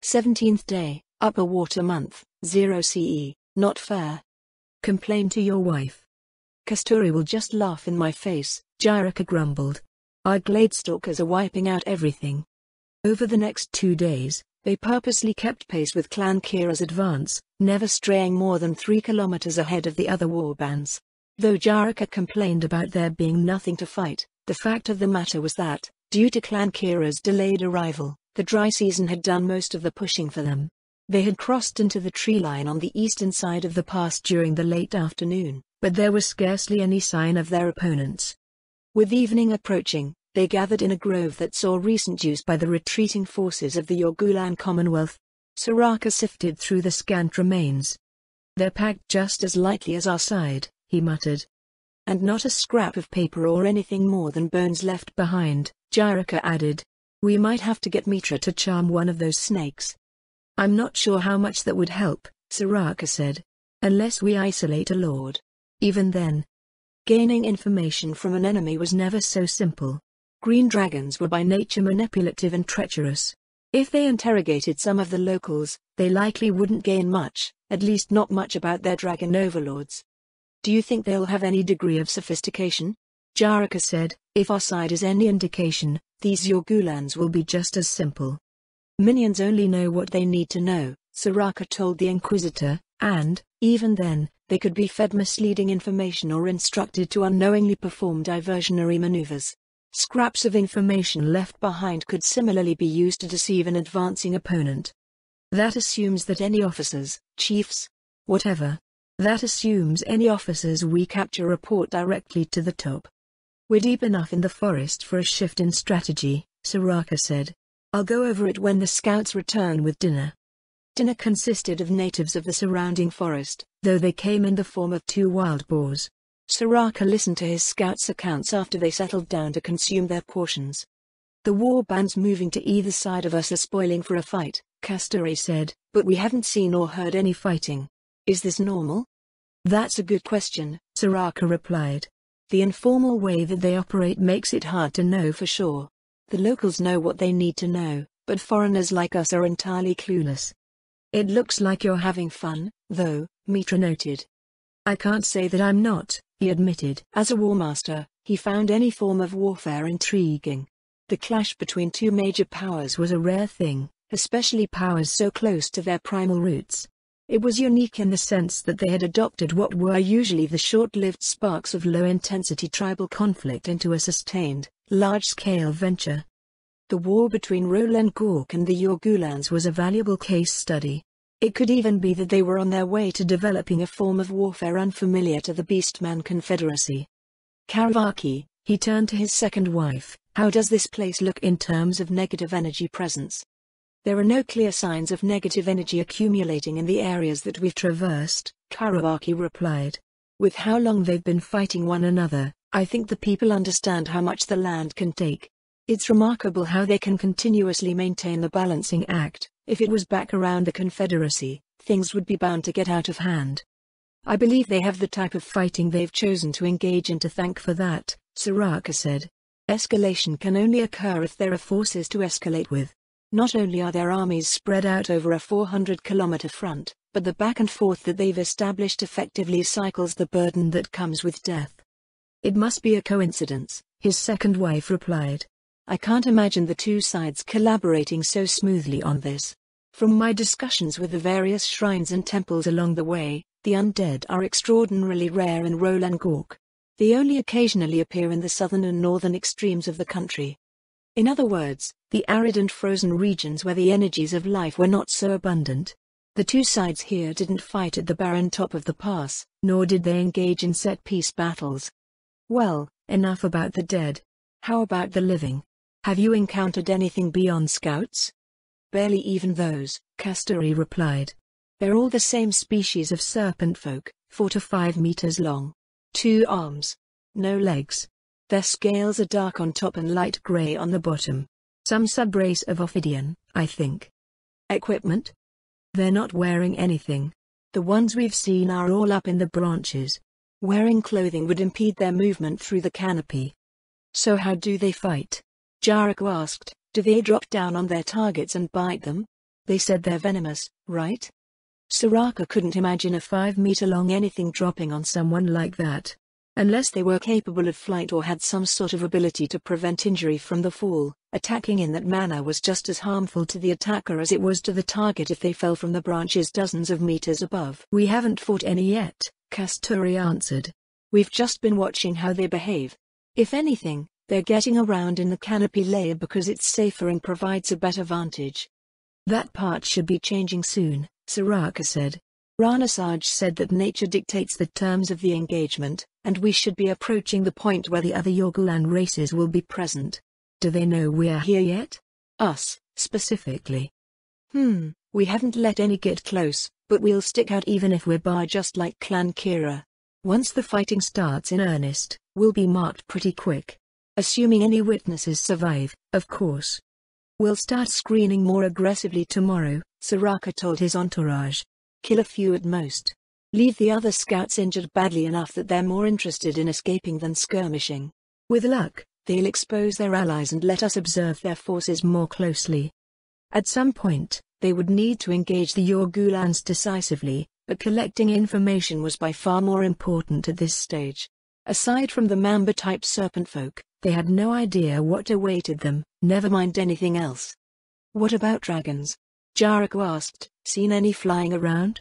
17th day, upper water month, 0 CE, not fair. Complain to your wife. Kasturi will just laugh in my face, Jirika grumbled. Our Gladestalkers are wiping out everything. Over the next 2 days, they purposely kept pace with Clan Kira's advance, never straying more than 3 kilometers ahead of the other warbands. Though Jirika complained about there being nothing to fight, the fact of the matter was that, due to Clan Kira's delayed arrival, the dry season had done most of the pushing for them. They had crossed into the tree line on the eastern side of the pass during the late afternoon, but there was scarcely any sign of their opponents. With evening approaching, they gathered in a grove that saw recent use by the retreating forces of the Yorgulan Commonwealth. Soraka sifted through the scant remains. "They're packed just as lightly as our side," he muttered. "And not a scrap of paper or anything more than bones left behind," Jirika added. "We might have to get Mitra to charm one of those snakes." "I'm not sure how much that would help," Soraka said. "Unless we isolate a lord. Even then, gaining information from an enemy was never so simple. Green dragons were by nature manipulative and treacherous. If they interrogated some of the locals, they likely wouldn't gain much, at least not much about their dragon overlords." "Do you think they'll have any degree of sophistication?" Jirika said. "If our side is any indication, these Yorgulans will be just as simple. Minions only know what they need to know," Soraka told the Inquisitor, "and, even then, they could be fed misleading information or instructed to unknowingly perform diversionary maneuvers. Scraps of information left behind could similarly be used to deceive an advancing opponent. That assumes that any officers, chiefs, whatever. That assumes any officers we capture report directly to the top." "We're deep enough in the forest for a shift in strategy," Soraka said. "I'll go over it when the scouts return with dinner." Dinner consisted of natives of the surrounding forest, though they came in the form of 2 wild boars. Soraka listened to his scouts' accounts after they settled down to consume their portions. "The war bands moving to either side of us are spoiling for a fight," Kasturi said, "but we haven't seen or heard any fighting. Is this normal?" "That's a good question," Soraka replied. "The informal way that they operate makes it hard to know for sure. The locals know what they need to know, but foreigners like us are entirely clueless." "It looks like you're having fun, though," Mitra noted. "I can't say that I'm not," he admitted. As a warmaster, he found any form of warfare intriguing. The clash between 2 major powers was a rare thing, especially powers so close to their primal roots. It was unique in the sense that they had adopted what were usually the short-lived sparks of low-intensity tribal conflict into a sustained, large-scale venture. The war between Roland Gork and the Yorgulans was a valuable case study. It could even be that they were on their way to developing a form of warfare unfamiliar to the Beastman Confederacy. "Karavaki," he turned to his second wife, "how does this place look in terms of negative energy presence?" "There are no clear signs of negative energy accumulating in the areas that we've traversed," Karavaki replied. "With how long they've been fighting one another, I think the people understand how much the land can take. It's remarkable how they can continuously maintain the balancing act. If it was back around the Confederacy, things would be bound to get out of hand. I believe they have the type of fighting they've chosen to engage in to thank for that," Soraka said. "Escalation can only occur if there are forces to escalate with. Not only are their armies spread out over a 400-kilometer front, but the back and forth that they've established effectively cycles the burden that comes with death." "It must be a coincidence," his second wife replied. "I can't imagine the 2 sides collaborating so smoothly on this. From my discussions with the various shrines and temples along the way, the undead are extraordinarily rare in Roland Gork. They only occasionally appear in the southern and northern extremes of the country. In other words, the arid and frozen regions where the energies of life were not so abundant. The 2 sides here didn't fight at the barren top of the pass, nor did they engage in set-piece battles. Well, enough about the dead. How about the living? Have you encountered anything beyond scouts?" "Barely even those," Kasturi replied. "They're all the same species of serpent folk, 4 to 5 meters long. 2 arms. No legs. Their scales are dark on top and light gray on the bottom. Some subrace of Ophidian, I think." "Equipment?" "They're not wearing anything. The ones we've seen are all up in the branches. Wearing clothing would impede their movement through the canopy." "So how do they fight?" Jirika asked. "Do they drop down on their targets and bite them?" They said they're venomous, right? Soraka couldn't imagine a 5-meter-long anything dropping on someone like that. Unless they were capable of flight or had some sort of ability to prevent injury from the fall, attacking in that manner was just as harmful to the attacker as it was to the target if they fell from the branches dozens of meters above. We haven't fought any yet, Kasturi answered. We've just been watching how they behave. If anything, they're getting around in the canopy layer because it's safer and provides a better vantage. That part should be changing soon, Soraka said. Ranasaj said that nature dictates the terms of the engagement, and we should be approaching the point where the other Yorgulan races will be present. Do they know we're here yet? Us, specifically. We haven't let any get close, but we'll stick out even if we're by just like Clan Kira. Once the fighting starts in earnest, we'll be marked pretty quick. Assuming any witnesses survive, of course. We'll start screening more aggressively tomorrow, Soraka told his entourage. Kill a few at most. Leave the other scouts injured badly enough that they're more interested in escaping than skirmishing. With luck, they'll expose their allies and let us observe their forces more closely. At some point, they would need to engage the Yorgulans decisively, but collecting information was by far more important at this stage. Aside from the Mamba-type serpent folk, they had no idea what awaited them, never mind anything else. What about dragons? Jericho asked. Seen any flying around?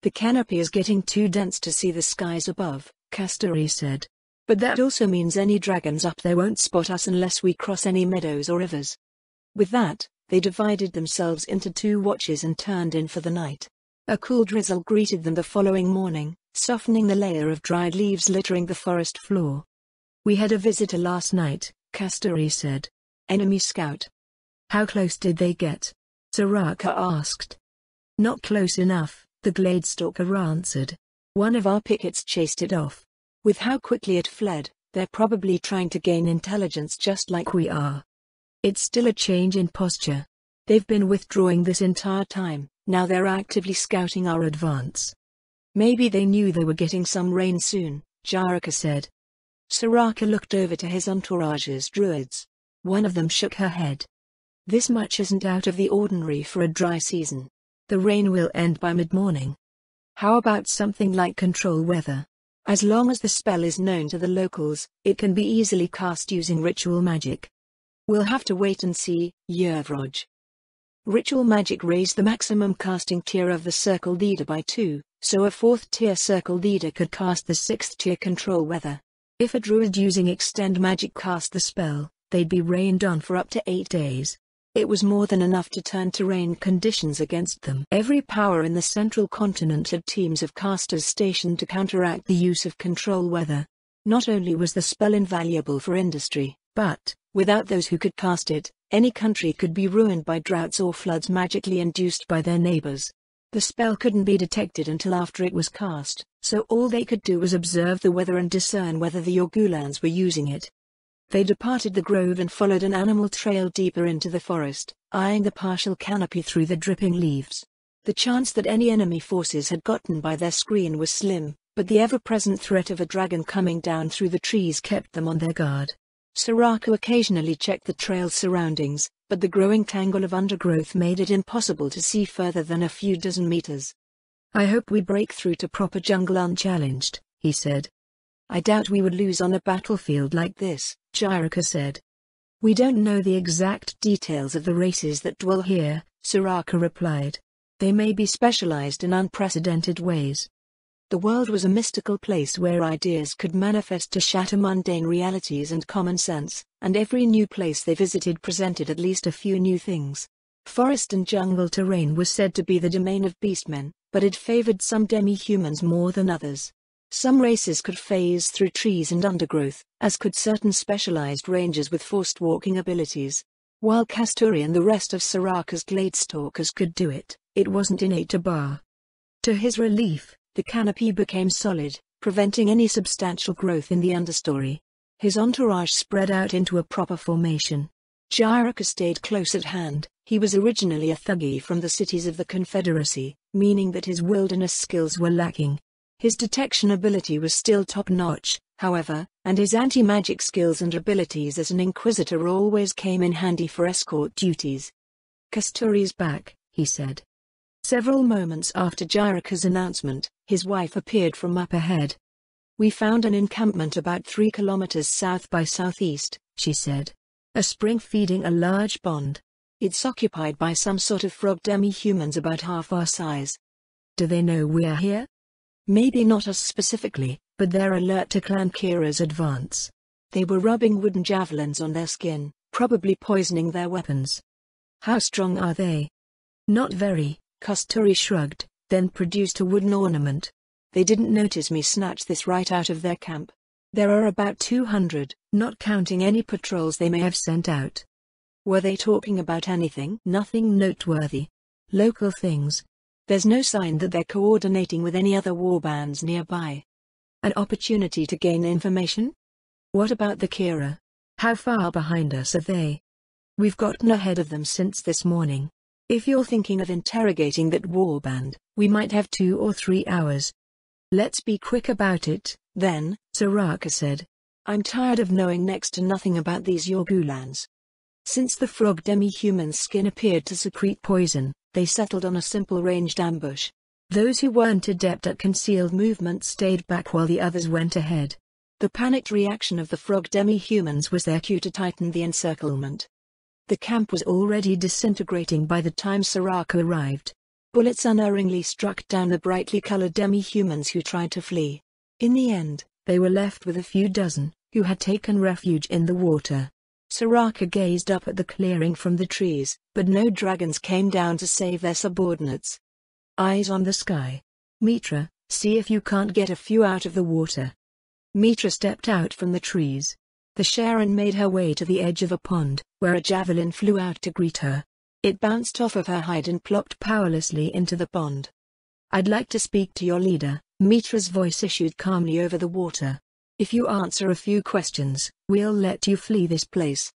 The canopy is getting too dense to see the skies above, Kasturi said. But that also means any dragons up there won't spot us unless we cross any meadows or rivers. With that, they divided themselves into 2 watches and turned in for the night. A cool drizzle greeted them the following morning, softening the layer of dried leaves littering the forest floor. We had a visitor last night, Kasturi said. Enemy scout. How close did they get? Soraka asked. Not close enough, the Gladestalker answered. One of our pickets chased it off. With how quickly it fled, they're probably trying to gain intelligence just like we are. It's still a change in posture. They've been withdrawing this entire time, now they're actively scouting our advance. Maybe they knew they were getting some rain soon, Jericho said. Soraka looked over to his entourage's druids. One of them shook her head. This much isn't out of the ordinary for a dry season. The rain will end by mid-morning. How about something like control weather? As long as the spell is known to the locals, it can be easily cast using ritual magic. We'll have to wait and see, Yervroj. Ritual magic raised the maximum casting tier of the circle leader by 2, so a 4th tier circle leader could cast the 6th tier control weather. If a druid using extend magic cast the spell, they'd be rained on for up to 8 days. It was more than enough to turn terrain conditions against them. Every power in the central continent had teams of casters stationed to counteract the use of control weather. Not only was the spell invaluable for industry, but, without those who could cast it, any country could be ruined by droughts or floods magically induced by their neighbors. The spell couldn't be detected until after it was cast, so all they could do was observe the weather and discern whether the Yorgulans were using it. They departed the grove and followed an animal trail deeper into the forest, eyeing the partial canopy through the dripping leaves. The chance that any enemy forces had gotten by their screen was slim, but the ever-present threat of a dragon coming down through the trees kept them on their guard. Soraka occasionally checked the trail's surroundings, but the growing tangle of undergrowth made it impossible to see further than a few dozen meters. I hope we break through to proper jungle unchallenged, he said. I doubt we would lose on a battlefield like this, Jericho said. We don't know the exact details of the races that dwell here, Soraka replied. They may be specialized in unprecedented ways. The world was a mystical place where ideas could manifest to shatter mundane realities and common sense, and every new place they visited presented at least a few new things. Forest and jungle terrain was said to be the domain of beastmen, but it favored some demi-humans more than others. Some races could phase through trees and undergrowth, as could certain specialized rangers with forced walking abilities. While Kasturi and the rest of Soraka's Gladestalkers could do it, it wasn't innate to Bar. To his relief, the canopy became solid, preventing any substantial growth in the understory. His entourage spread out into a proper formation. Jericho stayed close at hand. He was originally a Thuggee from the cities of the Confederacy, meaning that his wilderness skills were lacking. His detection ability was still top-notch, however, and his anti-magic skills and abilities as an inquisitor always came in handy for escort duties. Kasturi's back, he said. Several moments after Jyrika's announcement, his wife appeared from up ahead. "We found an encampment about 3 kilometers south by southeast," she said. "A spring feeding a large pond. It's occupied by some sort of frog demi-humans about half our size." "Do they know we're here?" "Maybe not us specifically, but they're alert to Clan Kira's advance. They were rubbing wooden javelins on their skin, probably poisoning their weapons." "How strong are they?" "Not very," Kasturi shrugged, then produced a wooden ornament. "They didn't notice me snatch this right out of their camp. There are about 200, not counting any patrols they may have sent out." "Were they talking about anything?" "Nothing noteworthy. Local things. There's no sign that they're coordinating with any other warbands nearby." "An opportunity to gain information?" "What about the Kira? How far behind us are they?" "We've gotten ahead of them since this morning. If you're thinking of interrogating that warband, we might have 2 or 3 hours." "Let's be quick about it, then," Soraka said. "I'm tired of knowing next to nothing about these Yorgulans." Since the frog demi-human's skin appeared to secrete poison, they settled on a simple ranged ambush. Those who weren't adept at concealed movement stayed back while the others went ahead. The panicked reaction of the frog demi-humans was their cue to tighten the encirclement. The camp was already disintegrating by the time Soraka arrived. Bullets unerringly struck down the brightly colored demi-humans who tried to flee. In the end, they were left with a few dozen, who had taken refuge in the water. Soraka gazed up at the clearing from the trees, but no dragons came down to save their subordinates. Eyes on the sky. "Mitra, see if you can't get a few out of the water." Mitra stepped out from the trees. The Sharon made her way to the edge of a pond, where a javelin flew out to greet her. It bounced off of her hide and plopped powerlessly into the pond. "I'd like to speak to your leader," Mitra's voice issued calmly over the water. "If you answer a few questions, we'll let you flee this place."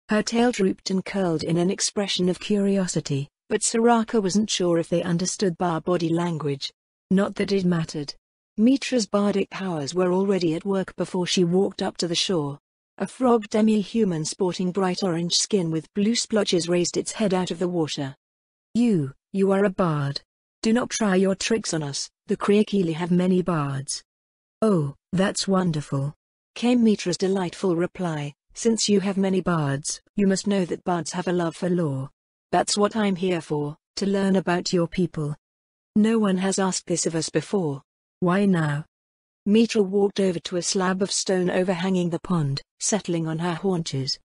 Her tail drooped and curled in an expression of curiosity, but Soraka wasn't sure if they understood Bar body language. Not that it mattered. Mitra's bardic powers were already at work before she walked up to the shore. A frog demi-human sporting bright orange skin with blue splotches raised its head out of the water. You are a bard. Do not try your tricks on us, the Kriakili have many bards." "Oh, that's wonderful," came Mitra's delightful reply. "Since you have many bards, you must know that bards have a love for lore. That's what I'm here for, to learn about your people." "No one has asked this of us before." "Why now?" Mitra walked over to a slab of stone overhanging the pond, settling on her haunches.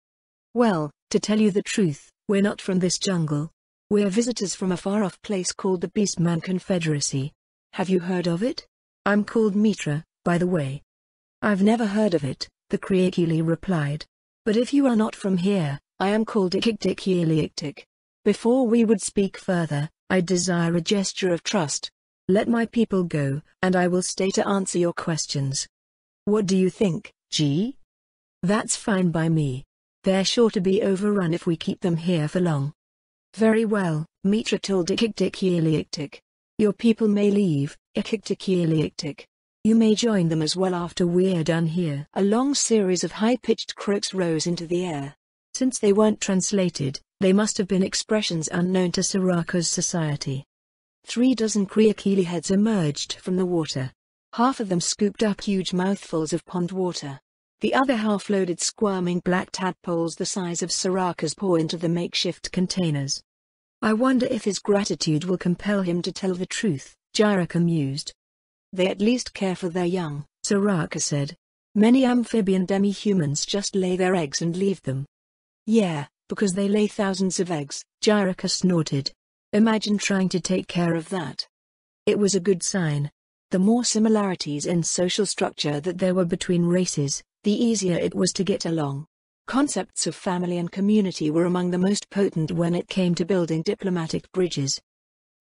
"Well, to tell you the truth, we're not from this jungle. We're visitors from a far-off place called the Beastman Confederacy. Have you heard of it? I'm called Mitra, by the way." "I've never heard of it," the Kriakili replied. "But if you are not from here, I am called Ikiktik. Before we would speak further, I desire a gesture of trust. Let my people go, and I will stay to answer your questions." "What do you think, G?" "That's fine by me. They're sure to be overrun if we keep them here for long." "Very well," Mitra told Ikiktik. "Your people may leave, Ikiktik. You may join them as well after we're done here." A long series of high-pitched croaks rose into the air. Since they weren't translated, they must have been expressions unknown to Soraka's society. 3 dozen Kriakili heads emerged from the water. Half of them scooped up huge mouthfuls of pond water. The other half loaded squirming black tadpoles the size of Soraka's paw into the makeshift containers. "I wonder if his gratitude will compel him to tell the truth," Jyrika mused. "They at least care for their young," Soraka said. "Many amphibian demi-humans just lay their eggs and leave them." "Yeah, because they lay thousands of eggs," Jyrika snorted. "Imagine trying to take care of that." It was a good sign. The more similarities in social structure that there were between races, the easier it was to get along. Concepts of family and community were among the most potent when it came to building diplomatic bridges.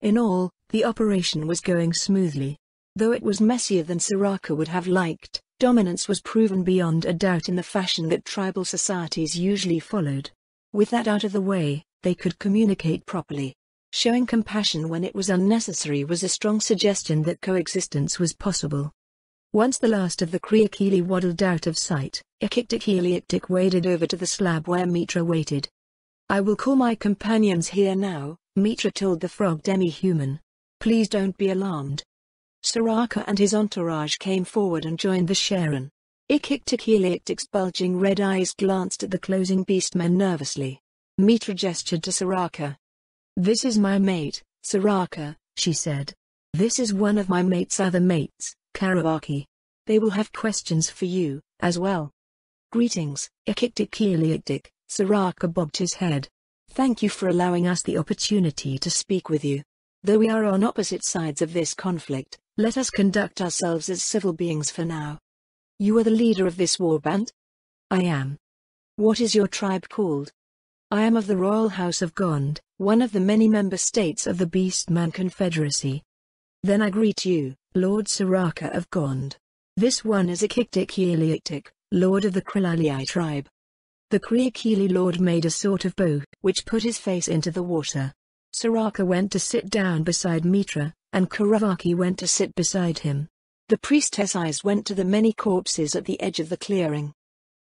In all, the operation was going smoothly. Though it was messier than Soraka would have liked, dominance was proven beyond a doubt in the fashion that tribal societies usually followed. With that out of the way, they could communicate properly. Showing compassion when it was unnecessary was a strong suggestion that coexistence was possible. Once the last of the Kriakili waddled out of sight, Ikiktik waded over to the slab where Mitra waited. "I will call my companions here now," Mitra told the frog demi-human. "Please don't be alarmed." Soraka and his entourage came forward and joined the Sharon. Ikiktikiliiktik's bulging red eyes glanced at the closing beastmen nervously. Mitra gestured to Soraka. "This is my mate, Soraka," she said. "This is one of my mate's other mates, Karawaki. They will have questions for you, as well." "Greetings, Ikiktikiliiktik," Soraka bobbed his head. "Thank you for allowing us the opportunity to speak with you. Though we are on opposite sides of this conflict, let us conduct ourselves as civil beings for now. You are the leader of this warband?" "I am." "What is your tribe called?" "I am of the Royal House of Gond, one of the many member states of the Beastman Confederacy." "Then I greet you, Lord Soraka of Gond. This one is Ikiktikiliiktik, Lord of the Krilalii tribe." The Kriakili Lord made a sort of bow, which put his face into the water. Soraka went to sit down beside Mitra, and Karawaki went to sit beside him. The priestess' eyes went to the many corpses at the edge of the clearing.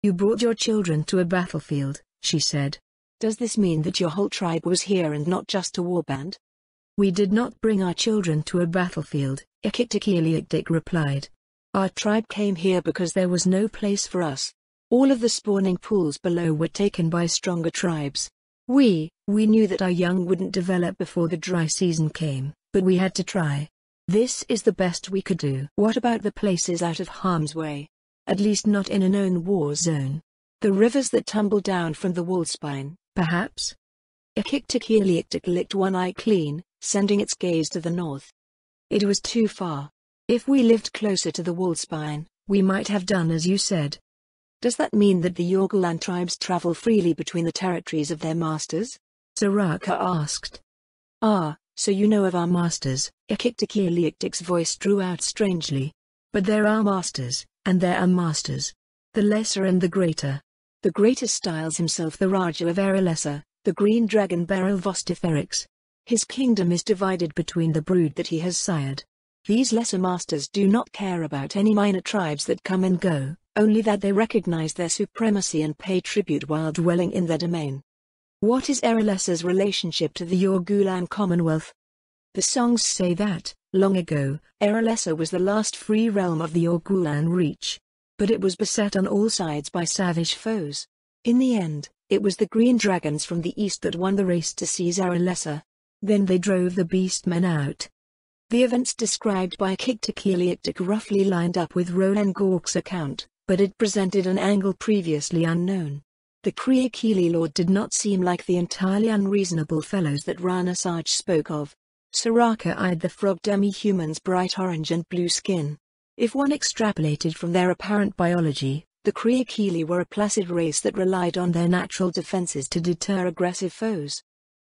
"You brought your children to a battlefield," she said. "Does this mean that your whole tribe was here and not just a warband?" "We did not bring our children to a battlefield," Ikiktikiliiktik replied. "Our tribe came here because there was no place for us. All of the spawning pools below were taken by stronger tribes. We knew that our young wouldn't develop before the dry season came, but we had to try. This is the best we could do." "What about the places out of harm's way? At least not in a known war zone. The rivers that tumble down from the wall spine, perhaps?" Ikiktikiliiktik licked one eye clean, sending its gaze to the north. "It was too far. If we lived closer to the wall spine, we might have done as you said." "Does that mean that the Yorgulan tribes travel freely between the territories of their masters?" Soraka asked. "Ah, so you know of our masters." Ikiktikiliiktik's voice drew out strangely. "But there are masters, and there are masters. The lesser and the greater. The greater styles himself the Raja of Erelessa, the green dragon Beryl Vostiferix. His kingdom is divided between the brood that he has sired. These lesser masters do not care about any minor tribes that come and go, only that they recognize their supremacy and pay tribute while dwelling in their domain." "What is Erelessa's relationship to the Yorgulan Commonwealth?" "The songs say that, long ago, Erelessa was the last free realm of the Yorgulan Reach. But it was beset on all sides by savage foes. In the end, it was the green dragons from the east that won the race to seize Erelessa. Then they drove the beastmen out." The events described by Ikiktikiliiktik roughly lined up with Roland Gork's account, but it presented an angle previously unknown. The Kriakili Lord did not seem like the entirely unreasonable fellows that Rana Saj spoke of. Soraka eyed the frog demi-human's bright orange and blue skin. If one extrapolated from their apparent biology, the Kriakili were a placid race that relied on their natural defenses to deter aggressive foes.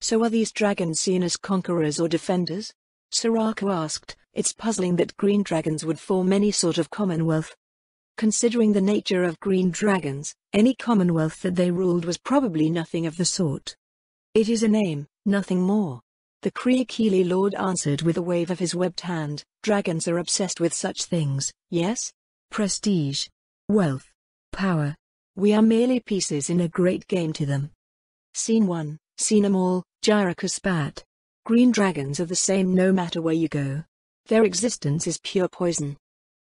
"So are these dragons seen as conquerors or defenders?" Soraka asked. "It's puzzling that green dragons would form any sort of commonwealth. Considering the nature of green dragons, any commonwealth that they ruled was probably nothing of the sort. It is a name, nothing more." The Kriakili Lord answered with a wave of his webbed hand. "Dragons are obsessed with such things, yes? Prestige, wealth, power. We are merely pieces in a great game to them." "Seen one, seen 'em all," Jiraka spat. "Green dragons are the same no matter where you go. Their existence is pure poison.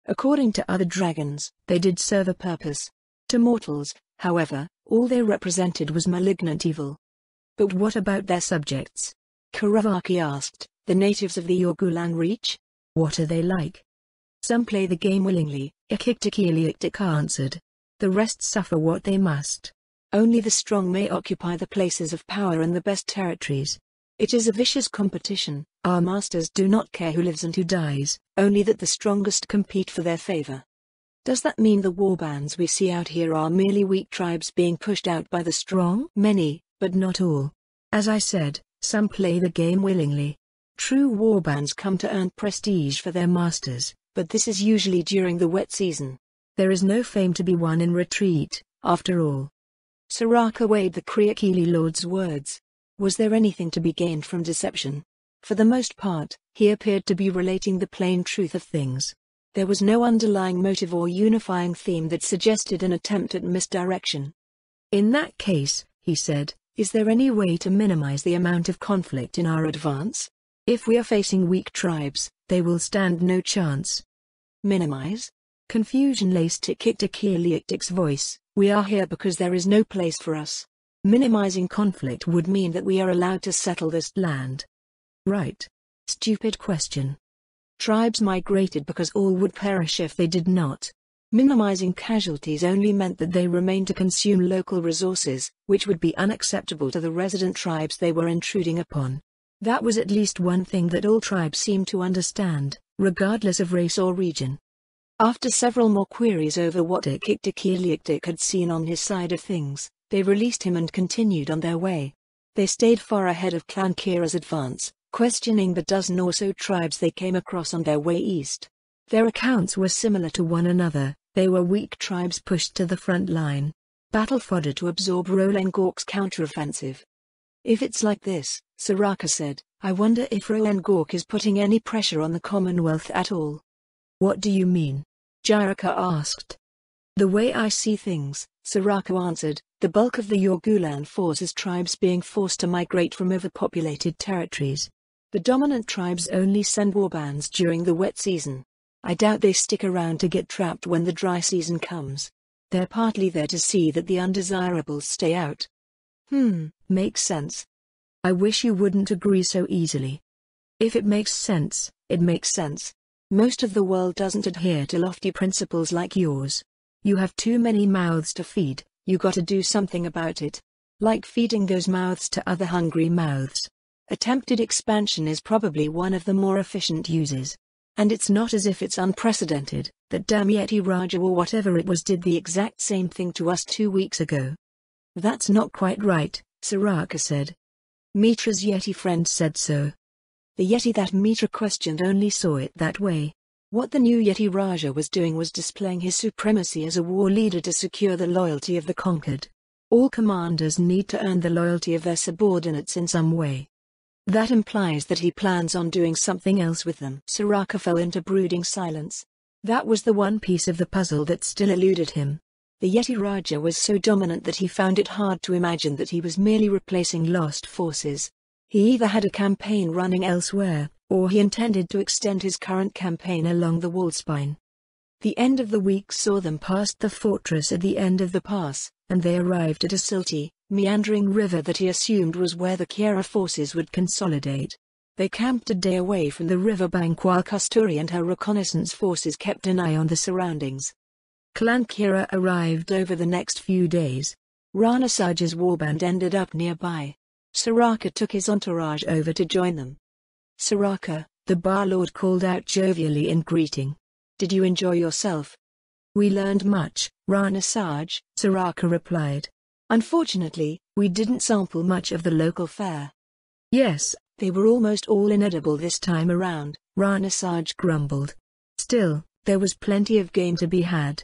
According to other dragons, they did serve a purpose. To mortals, however, all they represented was malignant evil." "But what about their subjects?" Karawaki asked. "The natives of the Yorgulan Reach? What are they like?" "Some play the game willingly," Ikiktikiliiktik answered. "The rest suffer what they must. Only the strong may occupy the places of power and the best territories. It is a vicious competition. Our masters do not care who lives and who dies, only that the strongest compete for their favor." "Does that mean the warbands we see out here are merely weak tribes being pushed out by the strong?" "Many, but not all. As I said, some play the game willingly. True warbands come to earn prestige for their masters, but this is usually during the wet season. There is no fame to be won in retreat, after all." Soraka weighed the Kriakili Lord's words. Was there anything to be gained from deception? For the most part, he appeared to be relating the plain truth of things. There was no underlying motive or unifying theme that suggested an attempt at misdirection. "In that case," he said, Is there any way to minimize the amount of conflict in our advance? If we are facing weak tribes, they will stand no chance. Minimize? Confusion laced Tikiktikiliaktik's voice. We are here because there is no place for us. Minimizing conflict would mean that we are allowed to settle this land. Right. Stupid question. Tribes migrated because all would perish if they did not. Minimizing casualties only meant that they remained to consume local resources, which would be unacceptable to the resident tribes they were intruding upon. That was at least one thing that all tribes seemed to understand, regardless of race or region. After several more queries over what Tikiktikiliaktik had seen on his side of things, they released him and continued on their way. They stayed far ahead of Clan Kira's advance, questioning the dozen or so tribes they came across on their way east. Their accounts were similar to one another. They were weak tribes pushed to the front line. Battle fodder to absorb Roengork's counteroffensive. If it's like this, Soraka said, I wonder if Roengork is putting any pressure on the Commonwealth at all. What do you mean? Jiraka asked. The way I see things, Soraka answered, the bulk of the Yorgulan force is tribes being forced to migrate from overpopulated territories. The dominant tribes only send warbands during the wet season. I doubt they stick around to get trapped when the dry season comes. They're partly there to see that the undesirables stay out. Makes sense. I wish you wouldn't agree so easily. If it makes sense, it makes sense. Most of the world doesn't adhere to lofty principles like yours. You have too many mouths to feed, you gotta do something about it. Like feeding those mouths to other hungry mouths. Attempted expansion is probably one of the more efficient uses. And it's not as if it's unprecedented, that damn Yeti Raja or whatever it was did the exact same thing to us 2 weeks ago. That's not quite right, Soraka said. Mitra's Yeti friend said so. The Yeti that Mitra questioned only saw it that way. What the new Yeti Raja was doing was displaying his supremacy as a war leader to secure the loyalty of the conquered. All commanders need to earn the loyalty of their subordinates in some way. That implies that he plans on doing something else with them. Soraka fell into brooding silence. That was the one piece of the puzzle that still eluded him. The Yeti Raja was so dominant that he found it hard to imagine that he was merely replacing lost forces. He either had a campaign running elsewhere, or he intended to extend his current campaign along the wall spine. The end of the week saw them past the fortress at the end of the pass, and they arrived at a silty, meandering river that he assumed was where the Kira forces would consolidate. They camped a day away from the riverbank while Kasturi and her reconnaissance forces kept an eye on the surroundings. Clan Kira arrived over the next few days. Rana Saj's warband ended up nearby. Soraka took his entourage over to join them. Soraka, the Bar Lord called out jovially in greeting. Did you enjoy yourself? We learned much, Rana Saj, Soraka replied. Unfortunately, we didn't sample much of the local fare. Yes, they were almost all inedible this time around, Rana Saj grumbled. Still, there was plenty of game to be had.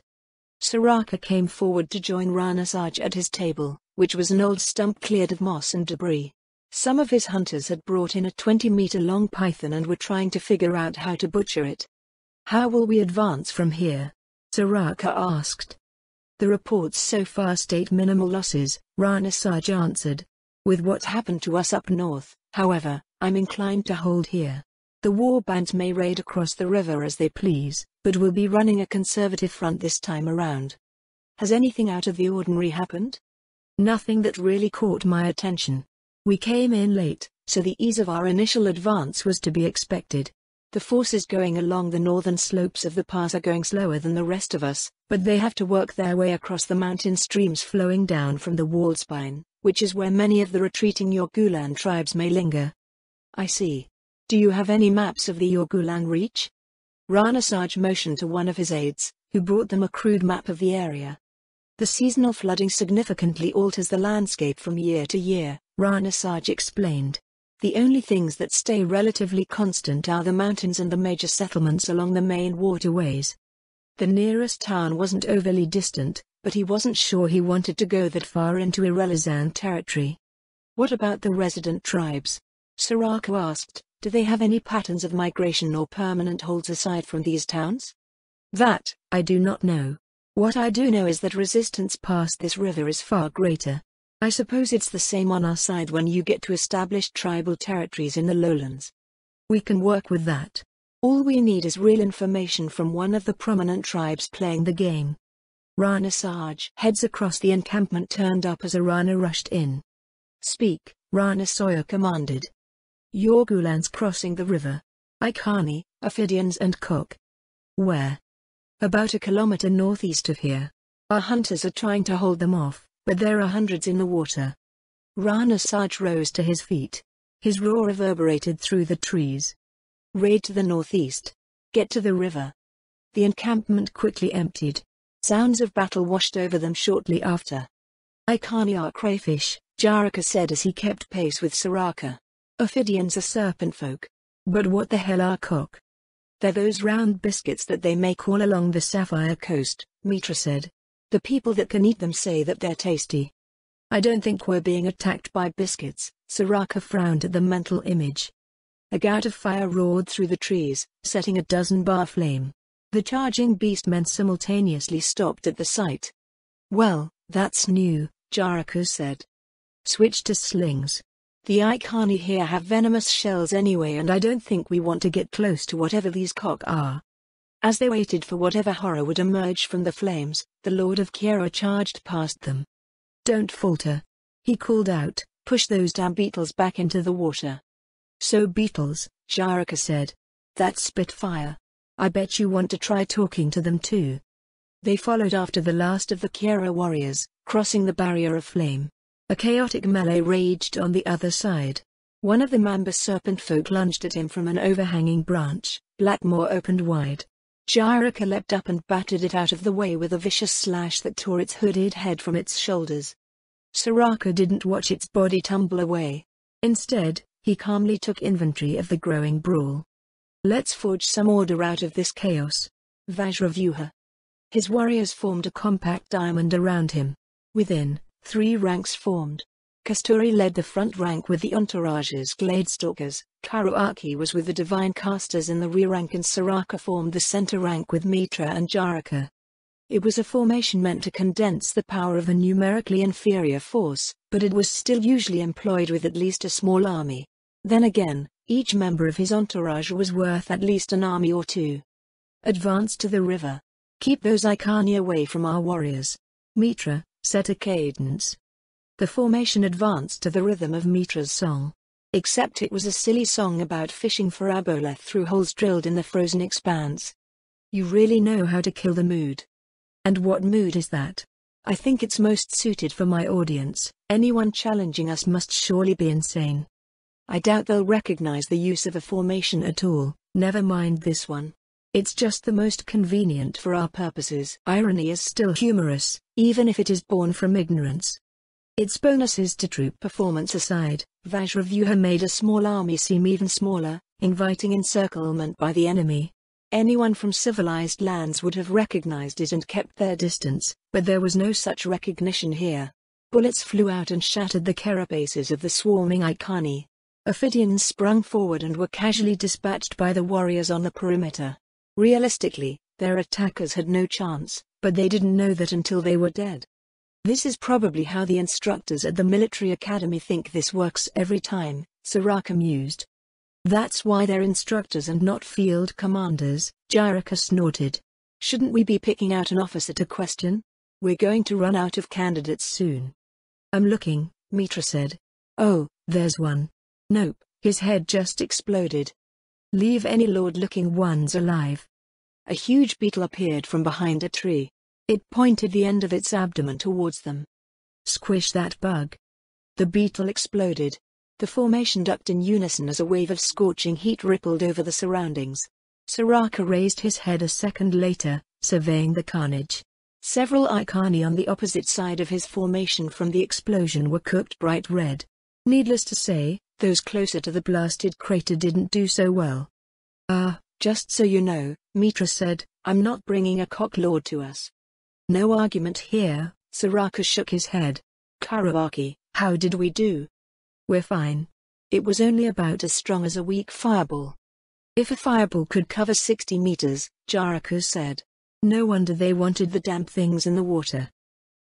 Soraka came forward to join Rana Saj at his table, which was an old stump cleared of moss and debris. Some of his hunters had brought in a 20-meter-long python and were trying to figure out how to butcher it. How will we advance from here? Soraka asked. The reports so far state minimal losses, Rana Saj answered. With what happened to us up north, however, I'm inclined to hold here. The warbands may raid across the river as they please, but we'll be running a conservative front this time around. Has anything out of the ordinary happened? Nothing that really caught my attention. We came in late, so the ease of our initial advance was to be expected. The forces going along the northern slopes of the pass are going slower than the rest of us, but they have to work their way across the mountain streams flowing down from the wall spine, which is where many of the retreating Yorgulan tribes may linger. I see. Do you have any maps of the Yorgulan reach? Rana Saj motioned to one of his aides, who brought them a crude map of the area. The seasonal flooding significantly alters the landscape from year to year, Rana Saj explained. The only things that stay relatively constant are the mountains and the major settlements along the main waterways. The nearest town wasn't overly distant, but he wasn't sure he wanted to go that far into Irelizan territory. What about the resident tribes? Soraka asked, do they have any patterns of migration or permanent holds aside from these towns? That, I do not know. What I do know is that resistance past this river is far greater. I suppose it's the same on our side when you get to established tribal territories in the lowlands. We can work with that. All we need is real information from one of the prominent tribes playing the game. Rana Saj. Heads across the encampment turned up as Rana rushed in. Speak, Rana Sawyer commanded. Yorgulans crossing the river. Icani, Ophidians and Cook. Where? About a kilometer northeast of here. Our hunters are trying to hold them off, but there are hundreds in the water. Rana Saj rose to his feet. His roar reverberated through the trees. Raid to the northeast. Get to the river. The encampment quickly emptied. Sounds of battle washed over them shortly after. Icani are crayfish, Jaraka said as he kept pace with Soraka. Ophidians are serpent folk. But what the hell are Cock? They're those round biscuits that they make all along the Sapphire Coast, Mitra said. The people that can eat them say that they're tasty. I don't think we're being attacked by biscuits, Soraka frowned at the mental image. A gout of fire roared through the trees, setting a dozen-bar flame. The charging beastmen simultaneously stopped at the sight. Well, that's new, Jaraka said. Switch to slings. The Icani here have venomous shells anyway, and I don't think we want to get close to whatever these Cock are. As they waited for whatever horror would emerge from the flames, the Lord of Kiera charged past them. Don't falter, he called out. Push those damn beetles back into the water. So beetles, Jaraka said. That's Spitfire. I bet you want to try talking to them too. They followed after the last of the Kiera warriors, crossing the barrier of flame. A chaotic melee raged on the other side. One of the Mamba serpent folk lunged at him from an overhanging branch. Blackmore opened wide. Jaraka leapt up and battered it out of the way with a vicious slash that tore its hooded head from its shoulders. Soraka didn't watch its body tumble away. Instead, he calmly took inventory of the growing brawl. Let's forge some order out of this chaos. Vajravyuha. His warriors formed a compact diamond around him. Within, 3 ranks formed. Kasturi led the front rank with the entourage's Gladestalkers, Karuaki was with the Divine Casters in the rear rank, and Soraka formed the center rank with Mitra and Jaraka. It was a formation meant to condense the power of a numerically inferior force, but it was still usually employed with at least a small army. Then again, each member of his entourage was worth at least an army or two. Advance to the river. Keep those Icani away from our warriors. Mitra set a cadence. The formation advanced to the rhythm of Mitra's song. Except it was a silly song about fishing for aboleth through holes drilled in the frozen expanse. You really know how to kill the mood. And what mood is that? I think it's most suited for my audience. Anyone challenging us must surely be insane. I doubt they'll recognize the use of a formation at all. Never mind this one. It's just the most convenient for our purposes. Irony is still humorous, even if it is born from ignorance. Its bonuses to troop performance aside, Vajravyuha made a small army seem even smaller, inviting encirclement by the enemy. Anyone from civilized lands would have recognized it and kept their distance, but there was no such recognition here. Bullets flew out and shattered the carapaces of the swarming Icani. Ophidians sprung forward and were casually dispatched by the warriors on the perimeter. Realistically, their attackers had no chance, but they didn't know that until they were dead. This is probably how the instructors at the military academy think this works every time, Soraka mused. That's why they're instructors and not field commanders, Jaraka snorted. Shouldn't we be picking out an officer to question? We're going to run out of candidates soon. I'm looking, Mitra said. Oh, there's one. Nope, his head just exploded. Leave any lord-looking ones alive. A huge beetle appeared from behind a tree. It pointed the end of its abdomen towards them. Squish that bug. The beetle exploded. The formation ducked in unison as a wave of scorching heat rippled over the surroundings. Soraka raised his head a second later, surveying the carnage. Several Icani on the opposite side of his formation from the explosion were cooked bright red. Needless to say, those closer to the blasted crater didn't do so well. Just so you know, Mitra said, I'm not bringing a cock lord to us. No argument here, Soraka shook his head. Karuaki, how did we do? We're fine. It was only about as strong as a weak fireball. If a fireball could cover 60 meters, Jaraka said. No wonder they wanted the damp things in the water.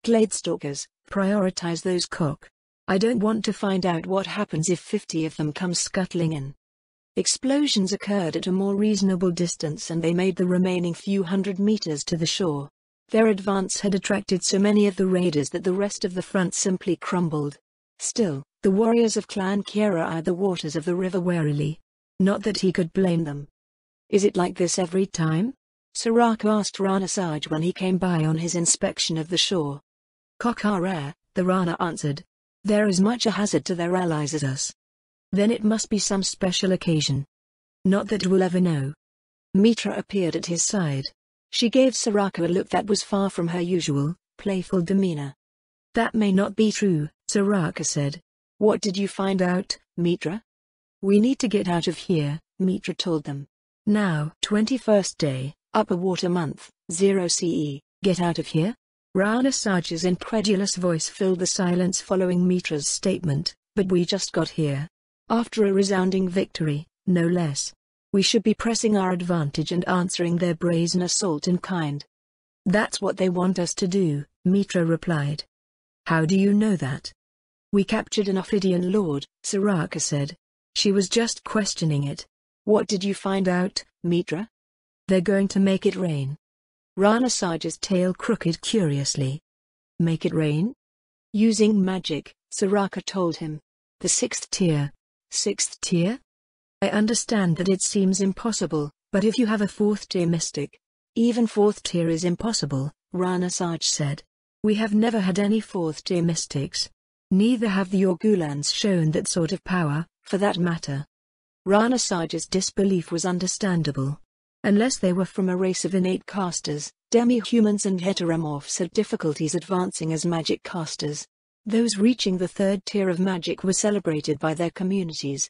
Gladestalkers, Prioritize those cock. I don't want to find out what happens if 50 of them come scuttling in. Explosions occurred at a more reasonable distance and they made the remaining few hundred meters to the shore. Their advance had attracted so many of the raiders that the rest of the front simply crumbled. Still, the warriors of Clan Kira eyed the waters of the river warily. Not that he could blame them. Is it like this every time? Soraka asked Rana Saj when he came by on his inspection of the shore. Cock are rare, the Rana answered. They're as much a hazard to their allies as us. Then it must be some special occasion. Not that we'll ever know. Mitra appeared at his side. She gave Soraka a look that was far from her usual, playful demeanor. That may not be true, Soraka said. What did you find out, Mitra? We need to get out of here, Mitra told them. Now, 21st day, upper water month, 0 CE, get out of here? Rana Saj's incredulous voice filled the silence following Mitra's statement, but we just got here. After a resounding victory, no less. We should be pressing our advantage and answering their brazen assault in kind. That's what they want us to do, Mitra replied. How do you know that? We captured an Ophidian lord, Soraka said. She was just questioning it. What did you find out, Mitra? They're going to make it rain. Rana Saj's tail crooked curiously. Make it rain? Using magic, Soraka told him. The 6th tier. 6th tier? I understand that it seems impossible, but if you have a 4th tier mystic. Even 4th tier is impossible, Rana Saj said. We have never had any 4th tier mystics. Neither have the Orgulans shown that sort of power, for that matter. Rana Saj's disbelief was understandable. Unless they were from a race of innate casters, demi-humans and heteromorphs had difficulties advancing as magic casters. Those reaching the 3rd tier of magic were celebrated by their communities.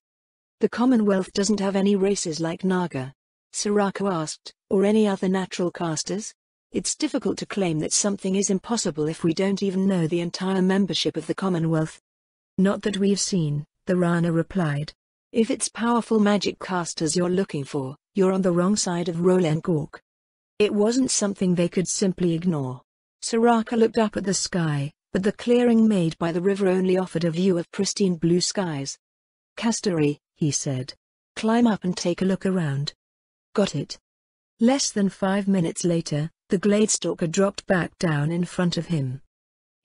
The Commonwealth doesn't have any races like Naga? Soraka asked, or any other natural casters? It's difficult to claim that something is impossible if we don't even know the entire membership of the Commonwealth. Not that we've seen, the Rana replied. If it's powerful magic casters you're looking for, you're on the wrong side of Rolengork. It wasn't something they could simply ignore. Soraka looked up at the sky, but the clearing made by the river only offered a view of pristine blue skies. Castari, he said. Climb up and take a look around. Got it. Less than 5 minutes later, the Gladestalker dropped back down in front of him.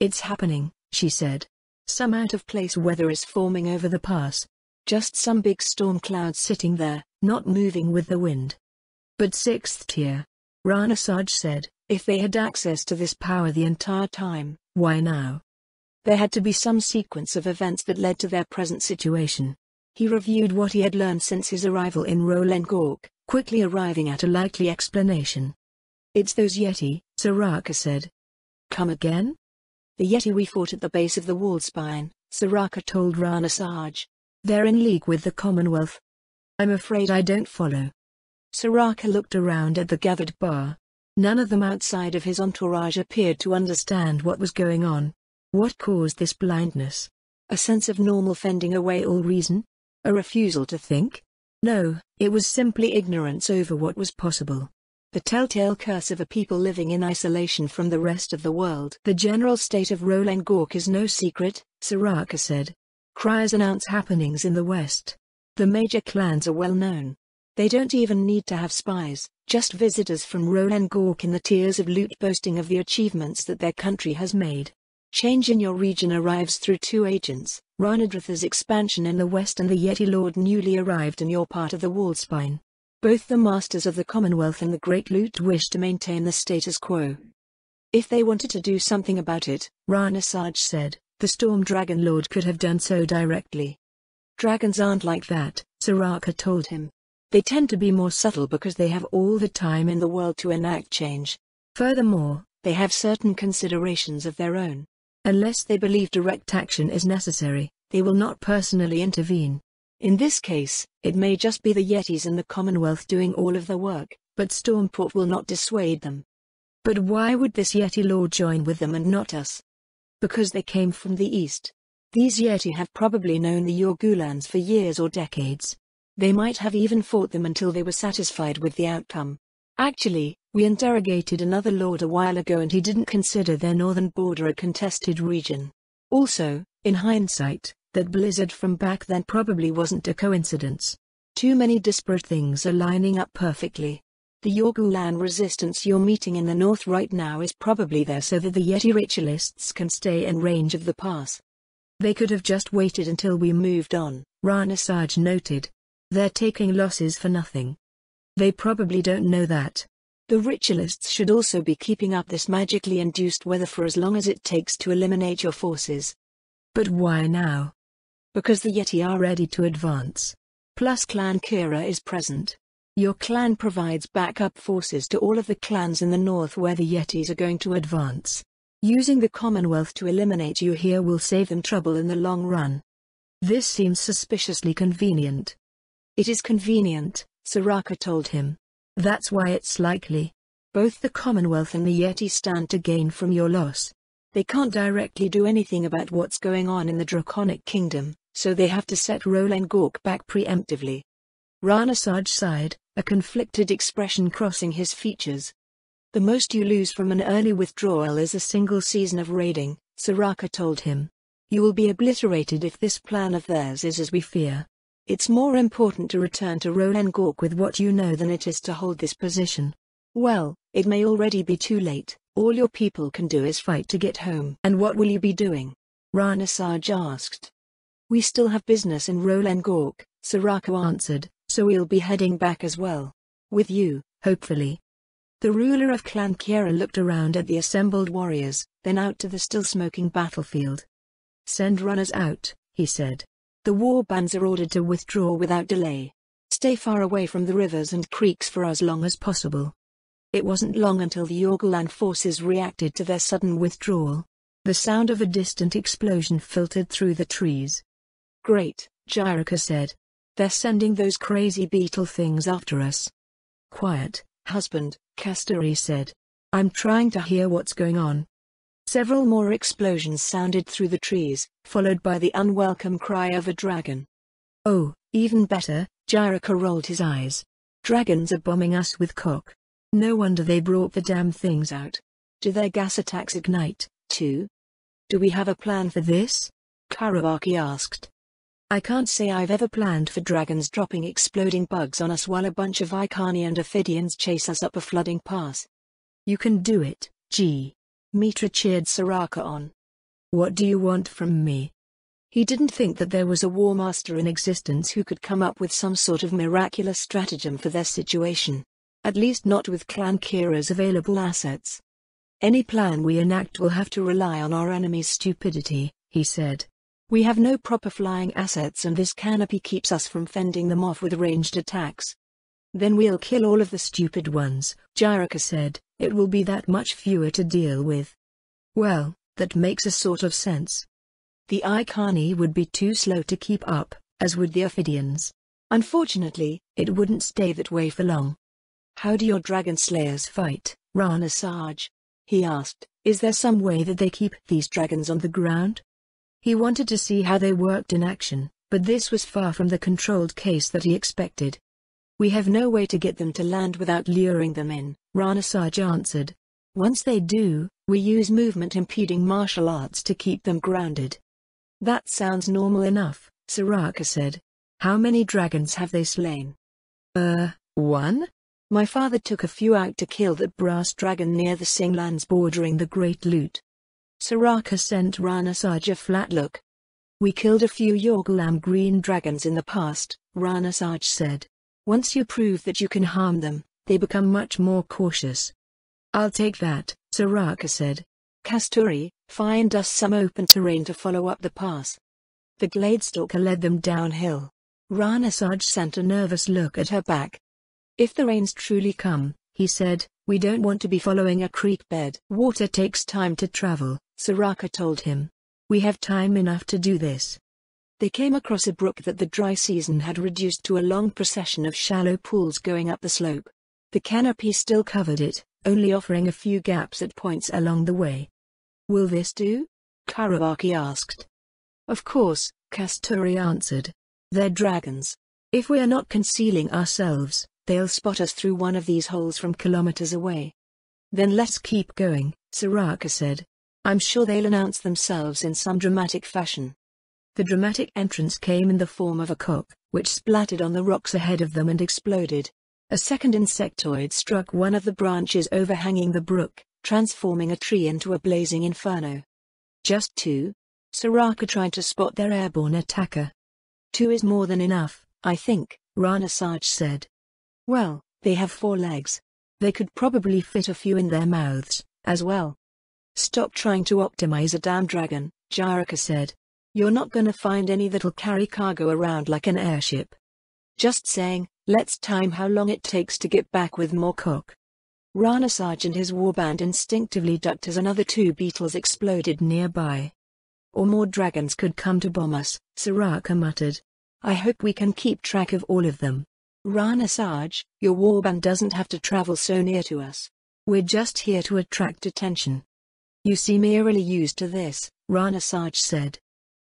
It's happening, she said. Some out-of-place weather is forming over the pass. Just some big storm clouds sitting there, not moving with the wind. But 6th tier, Rana Saj said, if they had access to this power the entire time, why now? There had to be some sequence of events that led to their present situation. He reviewed what he had learned since his arrival in Rolengork, quickly arriving at a likely explanation. It's those Yeti, Soraka said. Come again? The Yeti we fought at the base of the wall spine, Soraka told Rana Saj. They're in league with the Commonwealth. I'm afraid I don't follow. Soraka looked around at the gathered bar. None of them outside of his entourage appeared to understand what was going on. What caused this blindness? A sense of normal fending away all reason? A refusal to think? No, it was simply ignorance over what was possible. The telltale curse of a people living in isolation from the rest of the world. The general state of Rolengork is no secret, Soraka said. Criers announce happenings in the west. The major clans are well known. They don't even need to have spies, just visitors from Rolengork in the tiers of loot boasting of the achievements that their country has made. Change in your region arrives through 2 agents, Ranadratha's expansion in the west and the Yeti Lord newly arrived in your part of the wallspine. Both the masters of the Commonwealth and the Great Loot wish to maintain the status quo. If they wanted to do something about it, Rana Saj said, the Storm Dragon Lord could have done so directly. Dragons aren't like that, Soraka told him. They tend to be more subtle because they have all the time in the world to enact change. Furthermore, they have certain considerations of their own. Unless they believe direct action is necessary, they will not personally intervene. In this case, it may just be the Yetis and the Commonwealth doing all of the work, but Stormport will not dissuade them. But why would this Yeti Lord join with them and not us? Because they came from the east. These Yeti have probably known the Yorgulans for years or decades. They might have even fought them until they were satisfied with the outcome. Actually, we interrogated another lord a while ago and he didn't consider their northern border a contested region. Also, in hindsight, that blizzard from back then probably wasn't a coincidence. Too many disparate things are lining up perfectly. The Yorgulan resistance you're meeting in the north right now is probably there so that the Yeti ritualists can stay in range of the pass. They could have just waited until we moved on, Rana Saj noted. They're taking losses for nothing. They probably don't know that. The ritualists should also be keeping up this magically induced weather for as long as it takes to eliminate your forces. But why now? Because the Yeti are ready to advance. Plus Clan Kira is present. Your clan provides backup forces to all of the clans in the north where the Yetis are going to advance. Using the Commonwealth to eliminate you here will save them trouble in the long run. This seems suspiciously convenient. It is convenient, Soraka told him. That's why it's likely. Both the Commonwealth and the Yeti stand to gain from your loss. They can't directly do anything about what's going on in the Draconic Kingdom, so they have to set Roland Gork back preemptively. Rana Saj sighed, a conflicted expression crossing his features. The most you lose from an early withdrawal is a single season of raiding, Soraka told him. You will be obliterated if this plan of theirs is as we fear. It's more important to return to Roland Gork with what you know than it is to hold this position. Well, it may already be too late. All your people can do is fight to get home. And what will you be doing? Rana Saj asked. We still have business in Roland Gork, Soraka answered, so we'll be heading back as well. With you, hopefully. The ruler of Clan Kira looked around at the assembled warriors, then out to the still smoking battlefield. Send runners out, he said. The war bands are ordered to withdraw without delay. Stay far away from the rivers and creeks for as long as possible. It wasn't long until the Yorgulan forces reacted to their sudden withdrawal. The sound of a distant explosion filtered through the trees. Great, Jiraka said. They're sending those crazy beetle things after us. Quiet, husband, Kasturi said. I'm trying to hear what's going on. Several more explosions sounded through the trees, followed by the unwelcome cry of a dragon. Oh, even better, Jiraka rolled his eyes. Dragons are bombing us with cock. No wonder they brought the damn things out. Do their gas attacks ignite, too? Do we have a plan for this? Karawaki asked. I can't say I've ever planned for dragons dropping exploding bugs on us while a bunch of Icani and Ophidians chase us up a flooding pass. You can do it, G. Mitra cheered Soraka on. What do you want from me? He didn't think that there was a war master in existence who could come up with some sort of miraculous stratagem for their situation. At least not with Clan Kira's available assets. Any plan we enact will have to rely on our enemy's stupidity, he said. We have no proper flying assets and this canopy keeps us from fending them off with ranged attacks. Then we'll kill all of the stupid ones, Jiraka said. It will be that much fewer to deal with. Well, that makes a sort of sense. The Icani would be too slow to keep up, as would the Ophidians. Unfortunately, it wouldn't stay that way for long. How do your dragon slayers fight, Rana Saj? He asked. Is there some way that they keep these dragons on the ground? He wanted to see how they worked in action, but this was far from the controlled case that he expected. We have no way to get them to land without luring them in, Rana Saj answered. Once they do, we use movement-impeding martial arts to keep them grounded. That sounds normal enough, Soraka said. How many dragons have they slain? One? My father took a few out to kill that brass dragon near the Singlands bordering the Great Loot. Soraka sent Rana Saj a flat look. We killed a few Yorgulam green dragons in the past, Rana Saj said. Once you prove that you can harm them, they become much more cautious. I'll take that, Soraka said. Kasturi, find us some open terrain to follow up the pass. The Gladestalker led them downhill. Rana Saj sent a nervous look at her back. If the rains truly come, he said, we don't want to be following a creek bed. Water takes time to travel, Soraka told him. We have time enough to do this. They came across a brook that the dry season had reduced to a long procession of shallow pools going up the slope. The canopy still covered it, only offering a few gaps at points along the way. Will this do? Karawaki asked. Of course, Kasturi answered. They're dragons. If we are not concealing ourselves, They'll spot us through one of these holes from kilometers away. Then let's keep going, Soraka said. I'm sure they'll announce themselves in some dramatic fashion. The dramatic entrance came in the form of a cock, which splattered on the rocks ahead of them and exploded. A second insectoid struck one of the branches overhanging the brook, transforming a tree into a blazing inferno. Just two? Soraka tried to spot their airborne attacker. Two is more than enough, I think, Rana Saj said. Well, they have 4 legs. They could probably fit a few in their mouths, as well. Stop trying to optimize a damn dragon, Jaraka said. You're not gonna find any that'll carry cargo around like an airship. Just saying, let's time how long it takes to get back with more cock. Rana Saj and his warband instinctively ducked as another 2 beetles exploded nearby. Or more dragons could come to bomb us, Soraka muttered. I hope we can keep track of all of them. Rana Saj, your warband doesn't have to travel so near to us. We're just here to attract attention. You seem eerily used to this, Rana Saj said.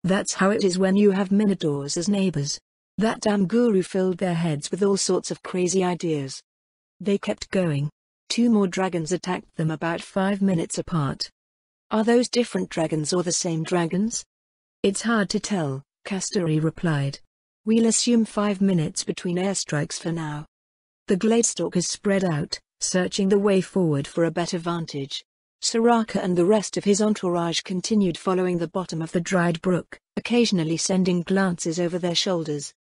That's how it is when you have minotaurs as neighbors. That damn guru filled their heads with all sorts of crazy ideas. They kept going. 2 more dragons attacked them about 5 minutes apart. Are those different dragons or the same dragons? It's hard to tell, Kasturi replied. We'll assume 5 minutes between airstrikes for now. The Gladestalkers spread out, searching the way forward for a better vantage. Soraka and the rest of his entourage continued following the bottom of the dried brook, occasionally sending glances over their shoulders.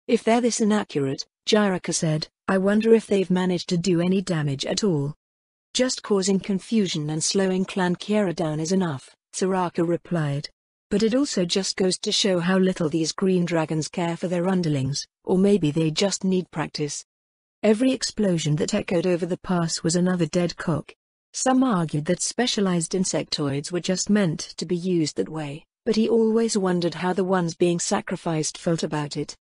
If they're this inaccurate, Jaraka said, I wonder if they've managed to do any damage at all. Just causing confusion and slowing Clan Kiera down is enough, Soraka replied. But it also just goes to show how little these green dragons care for their underlings, or maybe they just need practice. Every explosion that echoed over the pass was another dead cock. Some argued that specialized insectoids were just meant to be used that way, but he always wondered how the ones being sacrificed felt about it.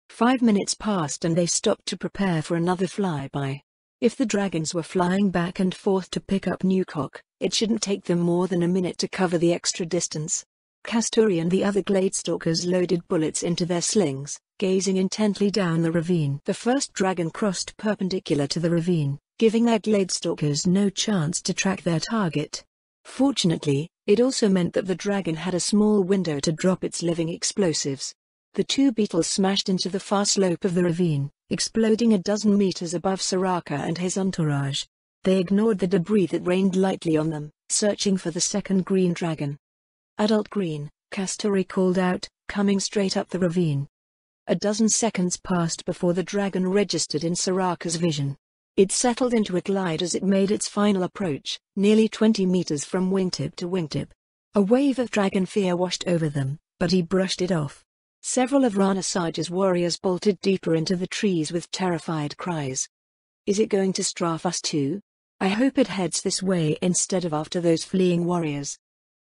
5 minutes passed and they stopped to prepare for another flyby. If the dragons were flying back and forth to pick up new cock, it shouldn't take them more than a minute to cover the extra distance. Kasturi and the other Gladestalkers loaded bullets into their slings, gazing intently down the ravine. The first dragon crossed perpendicular to the ravine, giving their Gladestalkers no chance to track their target. Fortunately, it also meant that the dragon had a small window to drop its living explosives. The 2 beetles smashed into the far slope of the ravine, exploding a dozen meters above Soraka and his entourage. They ignored the debris that rained lightly on them, searching for the second green dragon. Adult green, Kasturi called out, coming straight up the ravine. A dozen seconds passed before the dragon registered in Soraka's vision. It settled into a glide as it made its final approach, nearly 20 meters from wingtip to wingtip. A wave of dragon fear washed over them, but he brushed it off. Several of Rana Saj's warriors bolted deeper into the trees with terrified cries. Is it going to strafe us too? I hope it heads this way instead of after those fleeing warriors.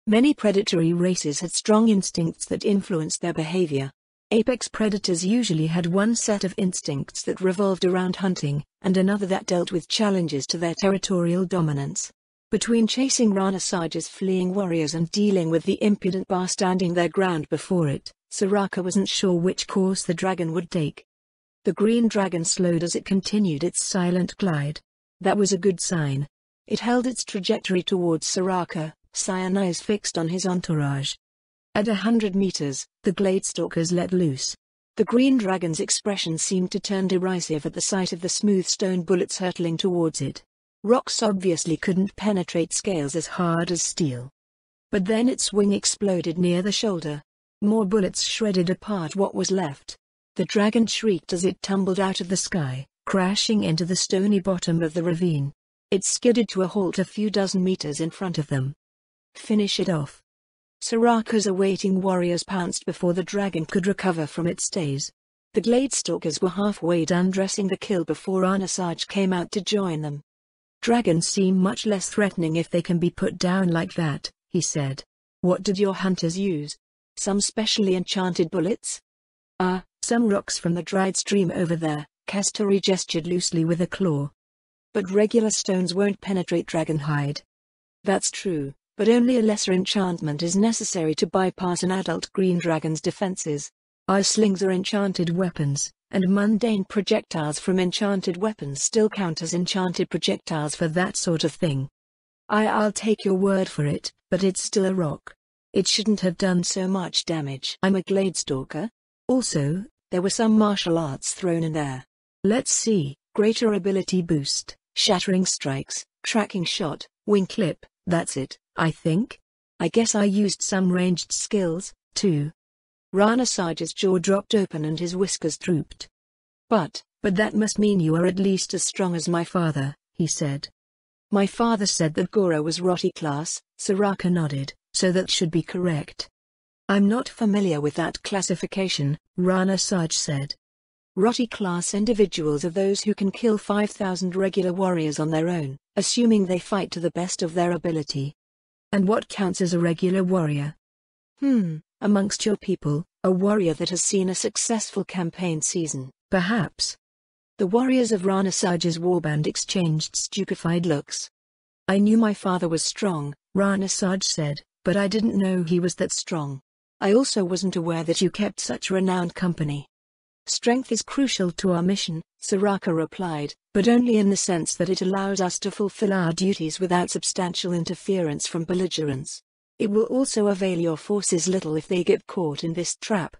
Many predatory races had strong instincts that influenced their behavior. Apex predators usually had one set of instincts that revolved around hunting, and another that dealt with challenges to their territorial dominance. Between chasing Rana Saj's fleeing warriors and dealing with the impudent bar standing their ground before it, Soraka wasn't sure which course the dragon would take. The green dragon slowed as it continued its silent glide. That was a good sign. It held its trajectory towards Soraka, cyan eyes fixed on his entourage. At 100 meters, the Gladestalkers let loose. The green dragon's expression seemed to turn derisive at the sight of the smooth stone bullets hurtling towards it. Rocks obviously couldn't penetrate scales as hard as steel. But then its wing exploded near the shoulder. More bullets shredded apart what was left. The dragon shrieked as it tumbled out of the sky, crashing into the stony bottom of the ravine. It skidded to a halt a few dozen meters in front of them. Finish it off. Soraka's awaiting warriors pounced before the dragon could recover from its stays. The Gladestalkers were halfway done dressing the kill before Rana Saj came out to join them. Dragons seem much less threatening if they can be put down like that, he said. What did your hunters use? Some specially enchanted bullets? Some rocks from the dried stream over there, Kasturi gestured loosely with a claw. But regular stones won't penetrate dragon hide. That's true, but only a lesser enchantment is necessary to bypass an adult green dragon's defenses. Our slings are enchanted weapons, and mundane projectiles from enchanted weapons still count as enchanted projectiles for that sort of thing. I'll take your word for it, but it's still a rock. It shouldn't have done so much damage. I'm a Gladestalker. Also, there were some martial arts thrown in there. Let's see: greater ability boost, shattering strikes, tracking shot, wing clip. That's it, I think. I guess I used some ranged skills, too. Rana Saj's jaw dropped open and his whiskers drooped. But that must mean you are at least as strong as my father, he said. My father said that Goro was Roti class. Soraka nodded, so that should be correct. I'm not familiar with that classification, Rana Saj said. Roti class individuals are those who can kill 5,000 regular warriors on their own, assuming they fight to the best of their ability. And what counts as a regular warrior? Amongst your people, a warrior that has seen a successful campaign season, perhaps. The warriors of Rana Saj's warband exchanged stupefied looks. I knew my father was strong, Rana Saj said, but I didn't know he was that strong. I also wasn't aware that you kept such renowned company. Strength is crucial to our mission, Soraka replied, but only in the sense that it allows us to fulfill our duties without substantial interference from belligerents. It will also avail your forces little if they get caught in this trap.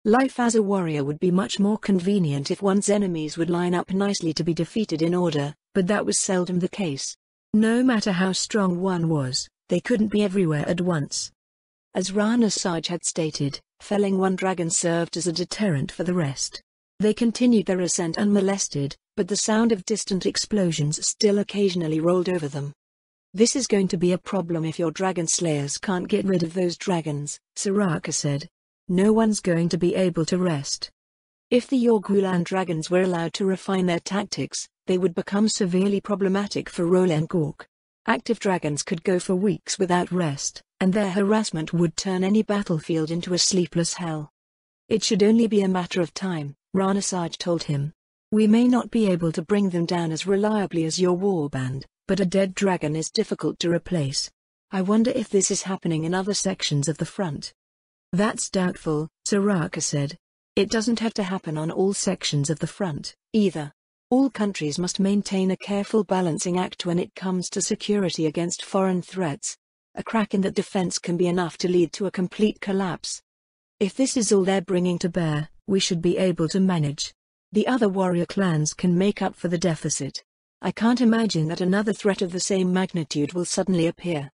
Life as a warrior would be much more convenient if one's enemies would line up nicely to be defeated in order, but that was seldom the case. No matter how strong one was, they couldn't be everywhere at once. As Rana Saj had stated, felling one dragon served as a deterrent for the rest. They continued their ascent unmolested, but the sound of distant explosions still occasionally rolled over them. This is going to be a problem if your dragon slayers can't get rid of those dragons, Soraka said. No one's going to be able to rest. If the Yorgulan dragons were allowed to refine their tactics, they would become severely problematic for Roland Gork. Active dragons could go for weeks without rest, and their harassment would turn any battlefield into a sleepless hell. It should only be a matter of time, Rana Saj told him. We may not be able to bring them down as reliably as your warband, but a dead dragon is difficult to replace. I wonder if this is happening in other sections of the front. That's doubtful, Soraka said. It doesn't have to happen on all sections of the front, either. All countries must maintain a careful balancing act when it comes to security against foreign threats. A crack in that defense can be enough to lead to a complete collapse. If this is all they're bringing to bear, we should be able to manage. The other warrior clans can make up for the deficit. I can't imagine that another threat of the same magnitude will suddenly appear.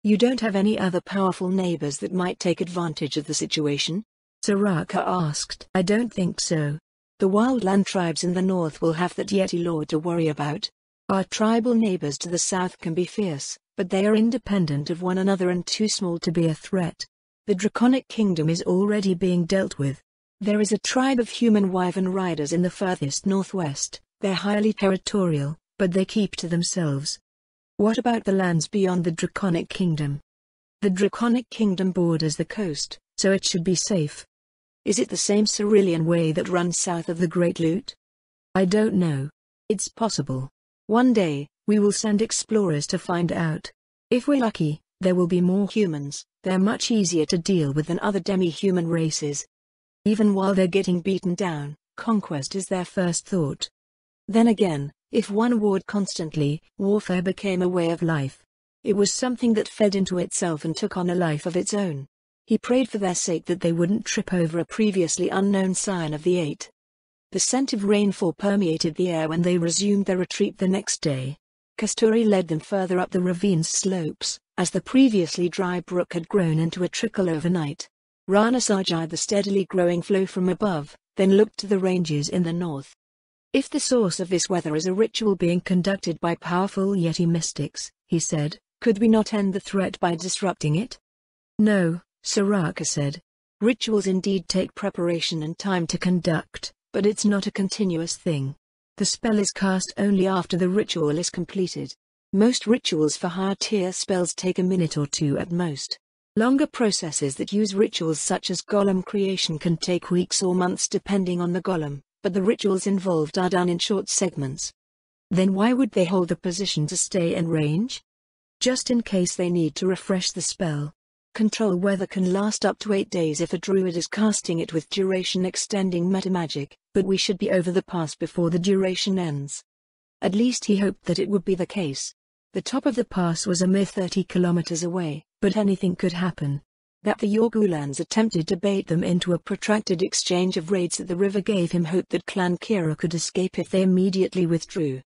You don't have any other powerful neighbors that might take advantage of the situation? Soraka asked. I don't think so. The wildland tribes in the north will have that Yeti Lord to worry about. Our tribal neighbors to the south can be fierce, but they are independent of one another and too small to be a threat. The Draconic Kingdom is already being dealt with. There is a tribe of human wyvern riders in the furthest northwest. They're highly territorial, but they keep to themselves. What about the lands beyond the Draconic Kingdom? The Draconic Kingdom borders the coast, so it should be safe. Is it the same Cerulean way that runs south of the Great Loot? I don't know. It's possible. One day, we will send explorers to find out. If we're lucky, there will be more humans. They're much easier to deal with than other demi-human races. Even while they're getting beaten down, conquest is their first thought. Then again, if one warred constantly, warfare became a way of life. It was something that fed into itself and took on a life of its own. He prayed for their sake that they wouldn't trip over a previously unknown scion of the Eight. The scent of rainfall permeated the air when they resumed their retreat the next day. Kasturi led them further up the ravine's slopes, as the previously dry brook had grown into a trickle overnight. Rana Saj eyed the steadily growing flow from above, then looked to the ranges in the north. If the source of this weather is a ritual being conducted by powerful Yeti mystics, he said, could we not end the threat by disrupting it? No, Soraka said. Rituals indeed take preparation and time to conduct, but it's not a continuous thing. The spell is cast only after the ritual is completed. Most rituals for higher-tier spells take a minute or two at most. Longer processes that use rituals such as golem creation can take weeks or months depending on the golem, but the rituals involved are done in short segments. Then why would they hold the position to stay in range? Just in case they need to refresh the spell. Control weather can last up to 8 days if a druid is casting it with duration extending metamagic, but we should be over the pass before the duration ends. At least he hoped that it would be the case. The top of the pass was a mere 30 kilometers away, but anything could happen. That the Yorgulans attempted to bait them into a protracted exchange of raids at the river gave him hope that Clan Kira could escape if they immediately withdrew.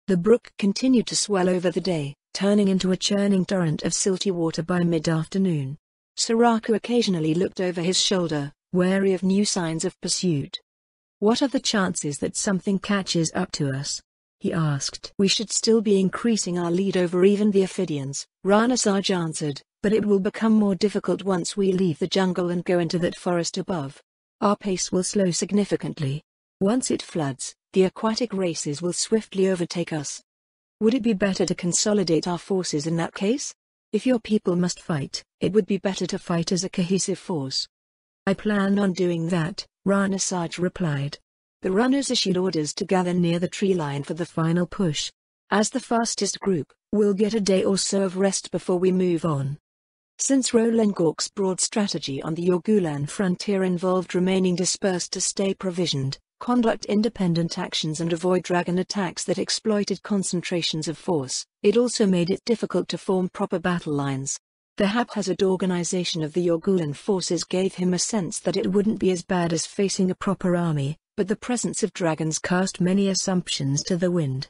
The brook continued to swell over the day, turning into a churning torrent of silty water by mid-afternoon. Soraka occasionally looked over his shoulder, wary of new signs of pursuit. "What are the chances that something catches up to us?" he asked. "We should still be increasing our lead over even the Ophidians," Rana Saj answered, "but it will become more difficult once we leave the jungle and go into that forest above. Our pace will slow significantly. Once it floods, the aquatic races will swiftly overtake us. Would it be better to consolidate our forces in that case? If your people must fight, it would be better to fight as a cohesive force." "I plan on doing that," Rana Saj replied. The runners issued orders to gather near the tree line for the final push. "As the fastest group, we'll get a day or so of rest before we move on." Since Rolengork's broad strategy on the Yorgulan frontier involved remaining dispersed to stay provisioned, conduct independent actions and avoid dragon attacks that exploited concentrations of force, it also made it difficult to form proper battle lines. The haphazard organization of the Yorgulan forces gave him a sense that it wouldn't be as bad as facing a proper army, but the presence of dragons cast many assumptions to the wind.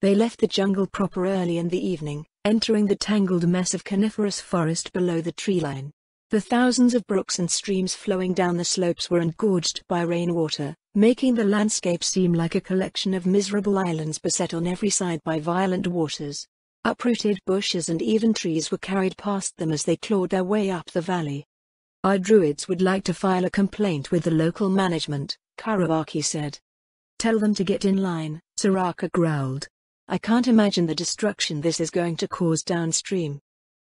They left the jungle proper early in the evening, entering the tangled mess of coniferous forest below the tree line. The thousands of brooks and streams flowing down the slopes were engorged by rainwater, making the landscape seem like a collection of miserable islands beset on every side by violent waters. Uprooted bushes and even trees were carried past them as they clawed their way up the valley. "Our druids would like to file a complaint with the local management," Karawaki said. "Tell them to get in line," Soraka growled. "I can't imagine the destruction this is going to cause downstream."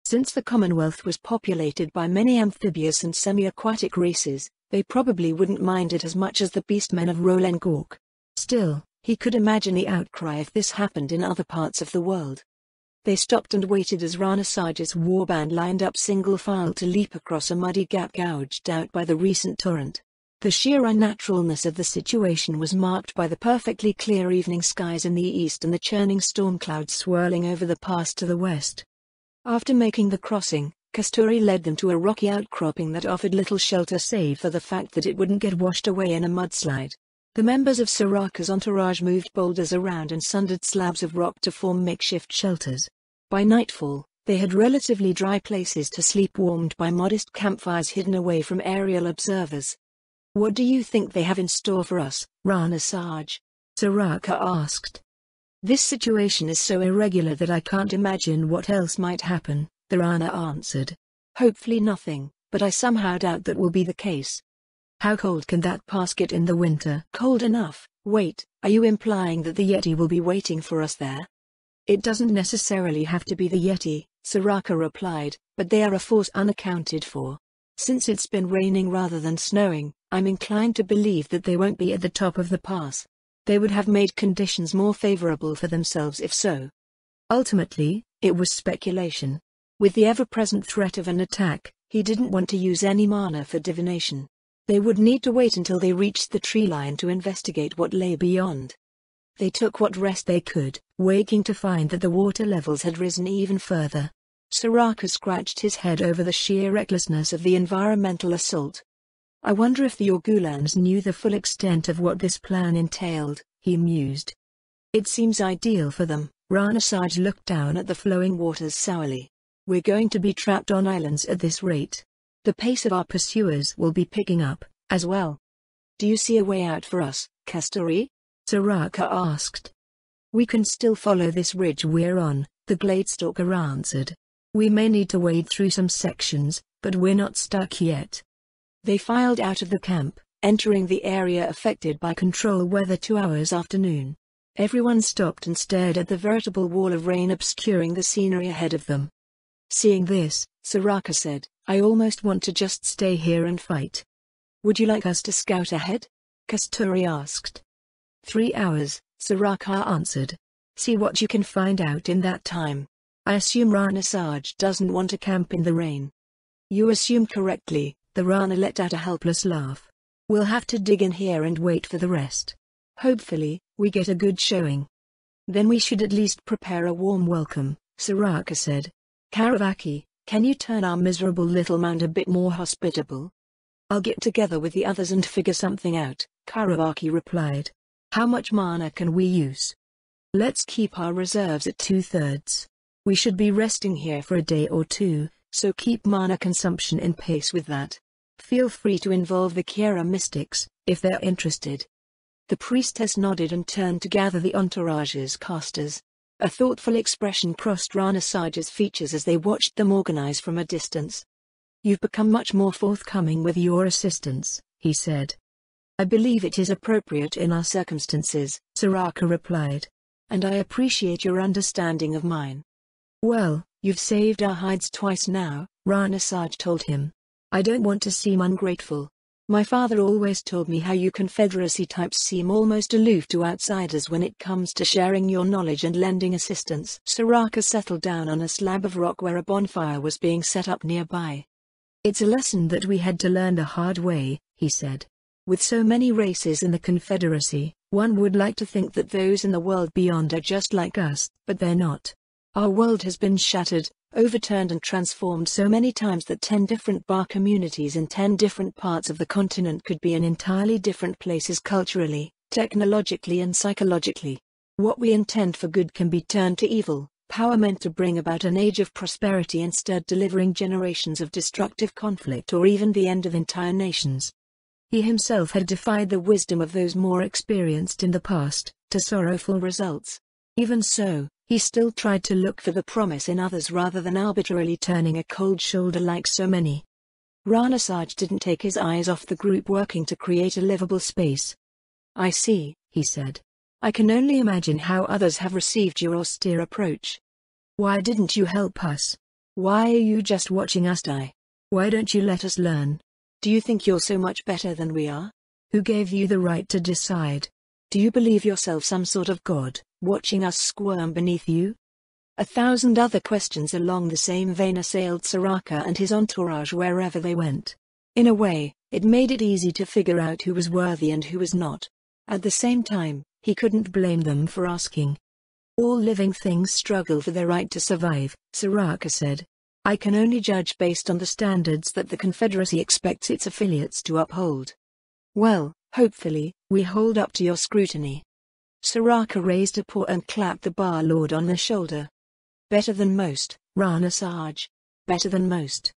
Since the Commonwealth was populated by many amphibious and semi-aquatic races, they probably wouldn't mind it as much as the beastmen of Rolengork. Still, he could imagine the outcry if this happened in other parts of the world. They stopped and waited as Rana Saj's warband lined up single file to leap across a muddy gap gouged out by the recent torrent. The sheer unnaturalness of the situation was marked by the perfectly clear evening skies in the east and the churning storm clouds swirling over the pass to the west. After making the crossing, Kasturi led them to a rocky outcropping that offered little shelter save for the fact that it wouldn't get washed away in a mudslide. The members of Soraka's entourage moved boulders around and sundered slabs of rock to form makeshift shelters. By nightfall, they had relatively dry places to sleep warmed by modest campfires hidden away from aerial observers. "What do you think they have in store for us, Rana Saj?" Soraka asked. "This situation is so irregular that I can't imagine what else might happen," the Rana answered. "Hopefully nothing, but I somehow doubt that will be the case." "How cold can that pass get in the winter?" "Cold enough." "Wait, are you implying that the Yeti will be waiting for us there?" "It doesn't necessarily have to be the Yeti," Soraka replied, "but they are a force unaccounted for. Since it's been raining rather than snowing, I'm inclined to believe that they won't be at the top of the pass. They would have made conditions more favorable for themselves if so." Ultimately, it was speculation. With the ever-present threat of an attack, he didn't want to use any mana for divination. They would need to wait until they reached the tree line to investigate what lay beyond. They took what rest they could, waking to find that the water levels had risen even further. Soraka scratched his head over the sheer recklessness of the environmental assault. "I wonder if the Yorgulans knew the full extent of what this plan entailed," he mused. "It seems ideal for them." Rana Saj looked down at the flowing waters sourly. "We're going to be trapped on islands at this rate. The pace of our pursuers will be picking up, as well. Do you see a way out for us, Kasturi?" Soraka asked. "We can still follow this ridge we're on," the Gladestalker answered. "We may need to wade through some sections, but we're not stuck yet." They filed out of the camp, entering the area affected by control weather 2 hours after noon. Everyone stopped and stared at the veritable wall of rain obscuring the scenery ahead of them. Seeing this, Soraka said, "I almost want to just stay here and fight." "Would you like us to scout ahead?" Kasturi asked. 3 hours, Soraka answered. "See what you can find out in that time. I assume Rana Saj doesn't want to camp in the rain." You assumed correctly, the Rana let out a helpless laugh. We'll have to dig in here and wait for the rest. Hopefully, we get a good showing. Then we should at least prepare a warm welcome, Soraka said. Karavaki, can you turn our miserable little mound a bit more hospitable? I'll get together with the others and figure something out, Karavaki replied. How much mana can we use? Let's keep our reserves at 2/3. We should be resting here for a day or two, so keep mana consumption in pace with that. Feel free to involve the Kira mystics, if they're interested. The priestess nodded and turned to gather the entourage's casters. A thoughtful expression crossed Rana Saj's features as they watched them organize from a distance. You've become much more forthcoming with your assistance, he said. I believe it is appropriate in our circumstances, Soraka replied. And I appreciate your understanding of mine. Well, you've saved our hides twice now, Rana Saj told him. I don't want to seem ungrateful. My father always told me how you Confederacy types seem almost aloof to outsiders when it comes to sharing your knowledge and lending assistance. Soraka settled down on a slab of rock where a bonfire was being set up nearby. It's a lesson that we had to learn the hard way, he said. With so many races in the Confederacy, one would like to think that those in the world beyond are just like us, but they're not. Our world has been shattered, overturned and transformed so many times that 10 different bar communities in 10 different parts of the continent could be in entirely different places culturally, technologically and psychologically. What we intend for good can be turned to evil, power meant to bring about an age of prosperity instead delivering generations of destructive conflict or even the end of entire nations. He himself had defied the wisdom of those more experienced in the past, to sorrowful results. Even so, he still tried to look for the promise in others rather than arbitrarily turning a cold shoulder like so many. Rana Saj didn't take his eyes off the group working to create a livable space. I see, he said. I can only imagine how others have received your austere approach. Why didn't you help us? Why are you just watching us die? Why don't you let us learn? Do you think you're so much better than we are? Who gave you the right to decide? Do you believe yourself some sort of god, watching us squirm beneath you? 1,000 other questions along the same vein assailed Soraka and his entourage wherever they went. In a way, it made it easy to figure out who was worthy and who was not. At the same time, he couldn't blame them for asking. All living things struggle for their right to survive, Soraka said. I can only judge based on the standards that the Confederacy expects its affiliates to uphold. Well, hopefully, we hold up to your scrutiny. Soraka raised a paw and clapped the bar lord on the shoulder. Better than most, Rana Saj. Better than most.